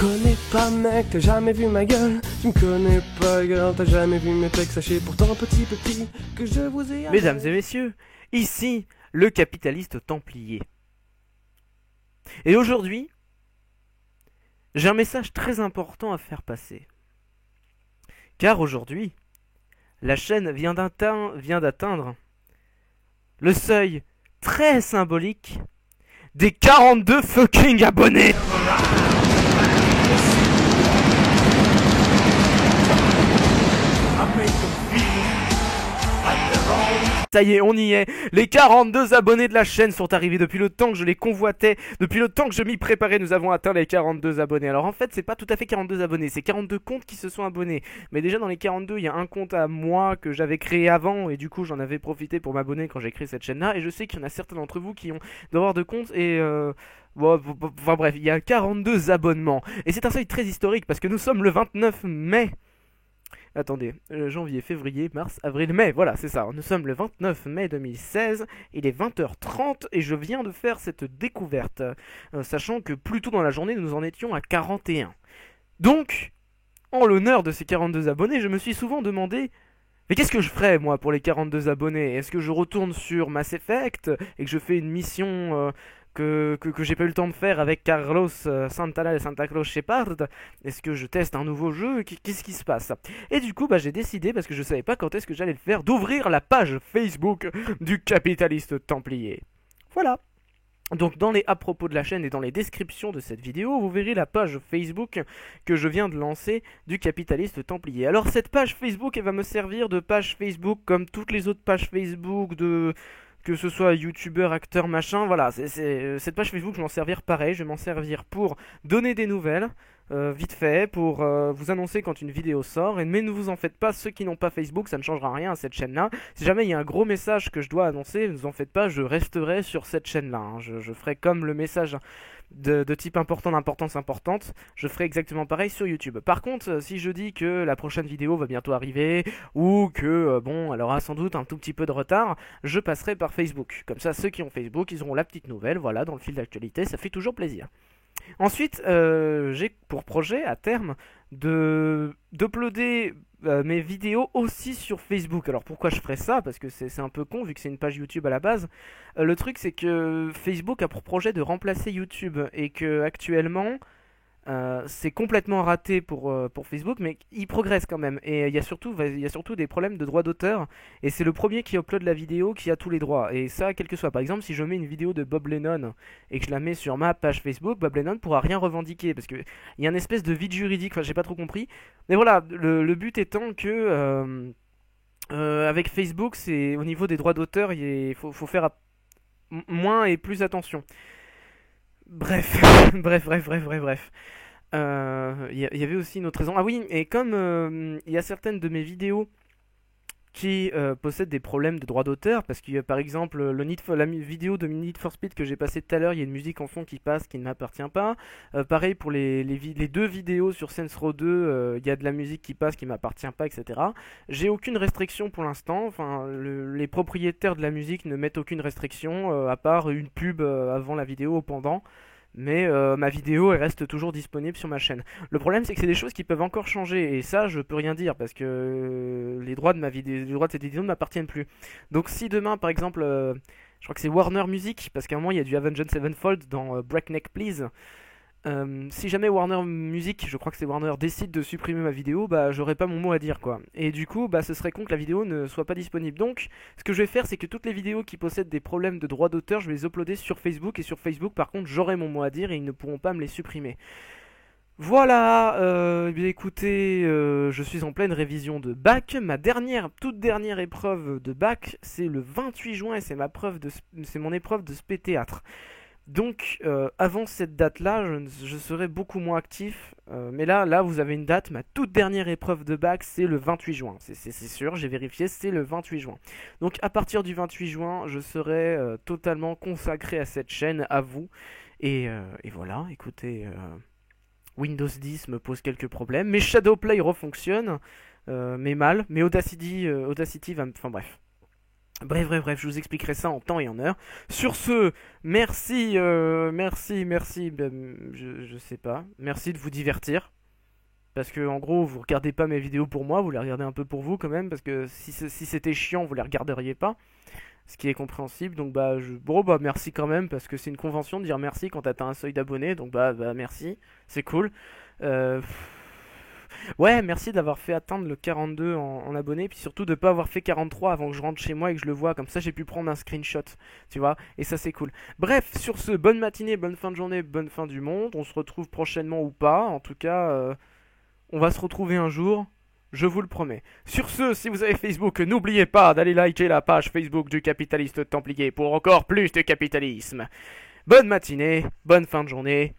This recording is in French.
connais pas mec, t'as jamais vu ma gueule. Tu me connais pas girl, t'as jamais vu mes pecs. Sachez pourtant petit que je vous ai... Mesdames et messieurs, ici le capitaliste templier. Et aujourd'hui, j'ai un message très important à faire passer. Car aujourd'hui, la chaîne vient d'atteindre le seuil très symbolique des 42 fucking abonnés. Ça y est, on y est. Les 42 abonnés de la chaîne sont arrivés depuis le temps que je les convoitais, depuis le temps que je m'y préparais. Nous avons atteint les 42 abonnés. Alors en fait, c'est pas tout à fait 42 abonnés, c'est 42 comptes qui se sont abonnés. Mais déjà dans les 42, il y a un compte à moi que j'avais créé avant et du coup j'en avais profité pour m'abonner quand j'ai créé cette chaîne-là. Et je sais qu'il y en a certains d'entre vous qui ont d'avoir de comptes et bon, enfin bref, il y a 42 abonnements. Et c'est un seuil très historique parce que nous sommes le 29 mai. Attendez, janvier, février, mars, avril, mai, voilà, c'est ça. Nous sommes le 29 mai 2016, il est 20h30 et je viens de faire cette découverte, sachant que plus tôt dans la journée, nous en étions à 41. Donc, en l'honneur de ces 42 abonnés, je me suis souvent demandé, mais qu'est-ce que je ferais, moi, pour les 42 abonnés? Est-ce que je retourne sur Mass Effect et que je fais une mission que j'ai pas eu le temps de faire avec Carlos Santana et Santa Claus Shepard? Est-ce que je teste un nouveau jeu? Qu'est-ce qui se passe? Et du coup, j'ai décidé, parce que je savais pas quand est-ce que j'allais le faire, d'ouvrir la page Facebook du capitaliste templier. Voilà. Donc dans les à propos de la chaîne et dans les descriptions de cette vidéo, vous verrez la page Facebook que je viens de lancer du capitaliste templier. Alors cette page Facebook, elle va me servir de page Facebook comme toutes les autres pages Facebook de... que ce soit youtubeur, acteur, machin, voilà, cette page Facebook, je vais m'en servir pareil, je vais m'en servir pour donner des nouvelles, vite fait, pour vous annoncer quand une vidéo sort, mais ne vous en faites pas, ceux qui n'ont pas Facebook, ça ne changera rien à cette chaîne-là. Si jamais il y a un gros message que je dois annoncer, ne vous en faites pas, je resterai sur cette chaîne-là, hein. Je ferai comme le message de type important, d'importance importante, je ferai exactement pareil sur YouTube. Par contre, si je dis que la prochaine vidéo va bientôt arriver, ou que, bon, elle aura sans doute un tout petit peu de retard, je passerai par Facebook. Comme ça, ceux qui ont Facebook, ils auront la petite nouvelle, voilà, dans le fil d'actualité, ça fait toujours plaisir. Ensuite, j'ai pour projet, à terme, d'uploader mes vidéos aussi sur Facebook. Alors pourquoi je ferais ça? Parce que c'est un peu con vu que c'est une page YouTube à la base. Le truc c'est que Facebook a pour projet de remplacer YouTube et que actuellement c'est complètement raté pour Facebook, mais il progresse quand même. Et il y a surtout des problèmes de droits d'auteur. Et c'est le premier qui upload la vidéo qui a tous les droits. Et ça, quel que soit. Par exemple, si je mets une vidéo de Bob Lennon et que je la mets sur ma page Facebook, Bob Lennon pourra rien revendiquer. Parce qu'il y a une espèce de vide juridique. Enfin, j'ai pas trop compris. Mais voilà, le but étant que avec Facebook, c'est au niveau des droits d'auteur, il faut faire moins et plus attention. Bref, bref. Il y avait aussi une autre raison. Ah oui, et comme il y a certaines de mes vidéos qui possèdent des problèmes de droit d'auteur, parce que par exemple la vidéo de Need for Speed que j'ai passée tout à l'heure, il y a une musique en fond qui passe qui ne m'appartient pas. Pareil pour les deux vidéos sur Saints Row 2, il y a de la musique qui passe qui m'appartient pas, etc. J'ai aucune restriction pour l'instant, enfin les propriétaires de la musique ne mettent aucune restriction, à part une pub avant la vidéo ou pendant. Mais ma vidéo elle reste toujours disponible sur ma chaîne. Le problème c'est que c'est des choses qui peuvent encore changer et ça je peux rien dire parce que les droits de ma vidéo, les droits de cette vidéo ne m'appartiennent plus. Donc si demain par exemple, je crois que c'est Warner Music parce qu'à un moment il y a du Avenged Sevenfold dans Breakneck Please. Si jamais Warner Music, je crois que c'est Warner, décide de supprimer ma vidéo, j'aurai pas mon mot à dire quoi. Et du coup, ce serait con que la vidéo ne soit pas disponible. Donc, ce que je vais faire, c'est que toutes les vidéos qui possèdent des problèmes de droits d'auteur, je vais les uploader sur Facebook. Et sur Facebook, par contre, j'aurai mon mot à dire et ils ne pourront pas me les supprimer. Voilà, écoutez, je suis en pleine révision de bac. Ma toute dernière épreuve de bac, c'est le 28 juin et c'est mon épreuve de spé théâtre. Donc, avant cette date-là, je serai beaucoup moins actif. Mais là, vous avez une date. Ma toute dernière épreuve de bac, c'est le 28 juin. C'est sûr, j'ai vérifié, c'est le 28 juin. Donc, à partir du 28 juin, je serai totalement consacré à cette chaîne, à vous. Et voilà, écoutez, Windows 10 me pose quelques problèmes. Mais Shadowplay refonctionne, mais mal. Mais Audacity va me... Enfin bref. Bref, je vous expliquerai ça en temps et en heure. Sur ce, merci, je sais pas, merci de vous divertir. Parce que en gros, vous regardez pas mes vidéos pour moi, vous les regardez un peu pour vous quand même, parce que si c'était chiant, vous les regarderiez pas, ce qui est compréhensible. Donc bon bah merci quand même, parce que c'est une convention de dire merci quand t'atteins un seuil d'abonnés, donc bah merci, c'est cool. Euh, Ouais, merci d'avoir fait atteindre le 42 en abonnés, puis surtout de pas avoir fait 43 avant que je rentre chez moi et que je le vois, comme ça j'ai pu prendre un screenshot, tu vois, et ça c'est cool. Bref, sur ce, bonne matinée, bonne fin de journée, bonne fin du monde, on se retrouve prochainement ou pas, en tout cas, on va se retrouver un jour, je vous le promets. Sur ce, si vous avez Facebook, n'oubliez pas d'aller liker la page Facebook du Capitaliste Templier pour encore plus de capitalisme. Bonne matinée, bonne fin de journée,